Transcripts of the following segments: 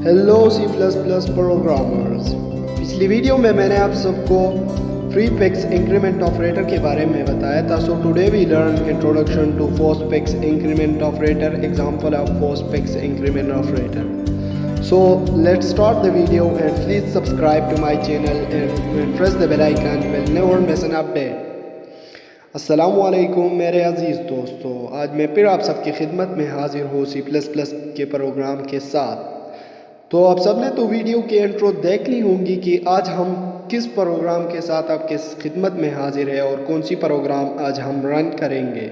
Hello C++ programmers. पिछली video में मैंने आप सबको प्रीफिक्स इंक्रीमेंट ऑपरेटर के बारे में बताया था। So today we learn introduction to postfix increment operator, example of postfix increment operator. So let's start the video and please subscribe to my channel and press the bell icon will never miss an update. अस्सलामुअलैकुम मेरे अजीज़ दोस्तों, आज मैं फिर आप सबकी खिदमत में हाजिर हूँ C++ के प्रोग्राम के साथ। तो आप सब ने तो वीडियो की इंट्रो देख ली होंगी कि आज हम किस प्रोग्राम के साथ आपके खिदमत में हाजिर है और कौन सी प्रोग्राम आज हम रन करेंगे।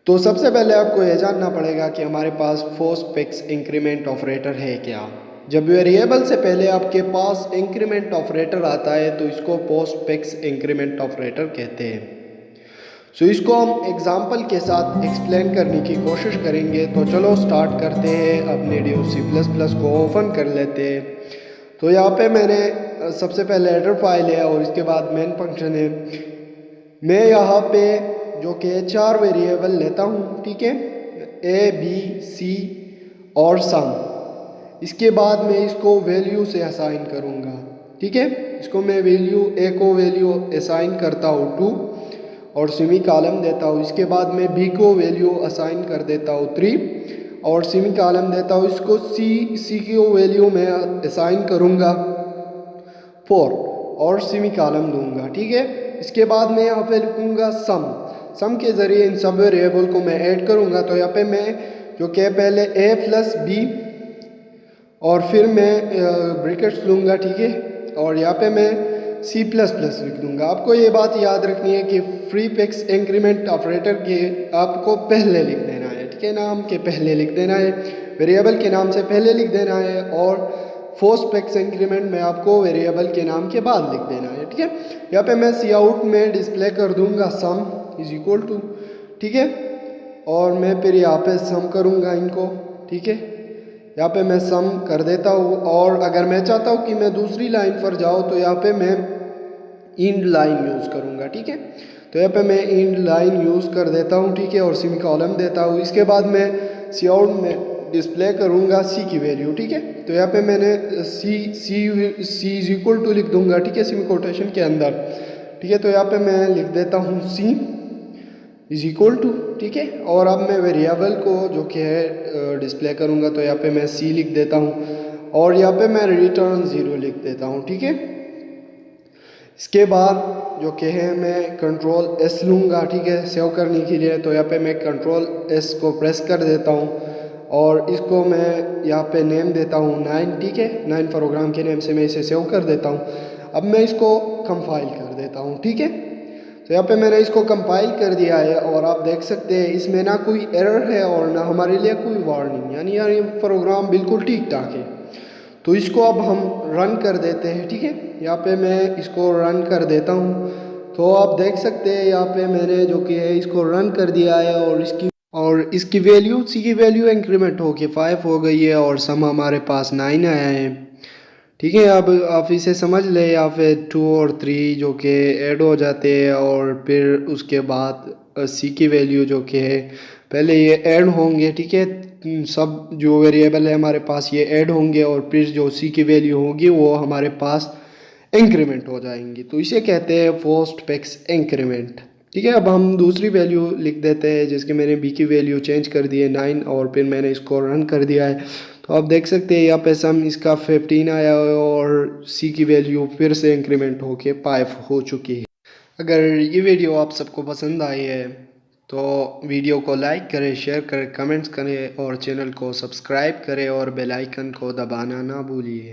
तो सबसे पहले आपको यह जानना पड़ेगा कि हमारे पास पोस्टफिक्स इंक्रीमेंट ऑपरेटर है क्या। जब वेरिएबल से पहले आपके पास इंक्रीमेंट ऑपरेटर आता है तो इसको पोस्टफिक्स इंक्रीमेंट ऑपरेटर कहते हैं। सो इसको हम एग्जाम्पल के साथ एक्सप्लेन करने की कोशिश करेंगे। तो चलो स्टार्ट करते हैं, अपने C++ को ओपन कर लेते हैं। तो यहाँ पे मैंने सबसे पहले हेडर फाइल है और इसके बाद मेन फंक्शन है। मैं यहाँ पे जो कि 4 वेरिएबल लेता हूँ, ठीक है, A, B, C और सम। इसके बाद मैं इसको वैल्यू से असाइन करूँगा, ठीक है। इसको मैं वैल्यू A को वैल्यू असाइन करता हूँ 2 और सेमी कॉलम देता हूँ। इसके बाद मैं B को वैल्यू असाइन कर देता हूँ 3 और सेमी कॉलम देता हूँ। इसको C को वैल्यू मैं असाइन करूँगा 4 और सेमी कॉलम दूंगा, ठीक है। इसके बाद मैं यहाँ पे लिखूँगा सम के ज़रिए इन सब वेरिएबल को मैं ऐड करूँगा। तो यहाँ पे मैं जो कि पहले A प्लस B और फिर मैं ब्रैकेट्स लूँगा, ठीक है, और यहाँ पे मैं C++ लिख दूंगा। आपको ये बात याद रखनी है कि प्रीफिक्स इंक्रीमेंट ऑपरेटर के आपको पहले लिख देना है, ठीक है, नाम के पहले लिख देना है, वेरिएबल के नाम से पहले लिख देना है, और पोस्टफिक्स इंक्रीमेंट में आपको वेरिएबल के नाम के बाद लिख देना है, ठीक है। यहाँ पे मैं काउट में डिस्प्ले कर दूंगा सम इज इक्वल टू, ठीक है, और मैं फिर यहाँ पे सम करूँगा इनको, ठीक है। यहाँ पे मैं सम कर देता हूँ और अगर मैं चाहता हूँ कि मैं दूसरी लाइन पर जाऊँ तो यहाँ पे मैं इंड लाइन यूज़ करूँगा, ठीक है। तो यहाँ पे मैं इंड लाइन यूज़ कर देता हूँ, ठीक है, और सेमी कॉलम देता हूँ। इसके बाद मैं काउट में डिस्प्ले करूँगा C की वैल्यू, ठीक है। तो यहाँ पे मैंने C इज इक्वल टू लिख दूँगा, ठीक है, सेमी कोटेशन के अंदर, ठीक है। तो यहाँ पे मैं लिख देता हूँ C इज इक्वल टू, ठीक है, और अब मैं वेरिएबल को जो कि है डिस्प्ले करूँगा। तो यहाँ पे मैं C लिख देता हूँ और यहाँ पे मैं रिटर्न 0 लिख देता हूँ, ठीक है। इसके बाद जो कि है मैं कंट्रोल S लूँगा, ठीक है, सेव करने के लिए। तो यहाँ पे मैं कंट्रोल S को प्रेस कर देता हूँ और इसको मैं यहाँ पे नेम देता हूँ 9, ठीक है, 9 प्रोग्राम के नेम से मैं इसे सेव कर देता हूँ। अब मैं इसको कंपाइल कर देता हूँ, ठीक है। तो यहाँ पे मैंने इसको कंपाइल कर दिया है और आप देख सकते हैं इसमें ना कोई एरर है और ना हमारे लिए कोई वार्निंग, यानी यार ये प्रोग्राम बिल्कुल ठीक ठाक है। तो इसको अब हम रन कर देते हैं, ठीक है। यहाँ पे मैं इसको रन कर देता हूँ। तो आप देख सकते हैं यहाँ पे मैंने जो कि है इसको रन कर दिया है और इसकी वैल्यू C की वैल्यू इंक्रीमेंट होके 5 हो गई है और सम हमारे पास 9 आया है, ठीक है। अब आप इसे समझ ले, या फिर 2 और 3 जो कि ऐड हो जाते हैं और फिर उसके बाद C की वैल्यू जो कि है पहले ये ऐड होंगे, ठीक है, सब जो वेरिएबल है हमारे पास ये ऐड होंगे और फिर जो C की वैल्यू होगी वो हमारे पास इंक्रीमेंट हो जाएंगी। तो इसे कहते हैं पोस्टफिक्स इंक्रीमेंट, ठीक है। अब हम दूसरी वैल्यू लिख देते हैं, जिसके मैंने B की वैल्यू चेंज कर दी है 9 और फिर मैंने इसको रन कर दिया है। तो आप देख सकते हैं यहाँ पे सम इसका 15 आया है और C की वैल्यू फिर से इंक्रीमेंट होके 5 हो चुकी है। अगर ये वीडियो आप सबको पसंद आई है तो वीडियो को लाइक करें, शेयर करें, कमेंट्स करें और चैनल को सब्सक्राइब करें और बेल आइकन को दबाना ना भूलिए।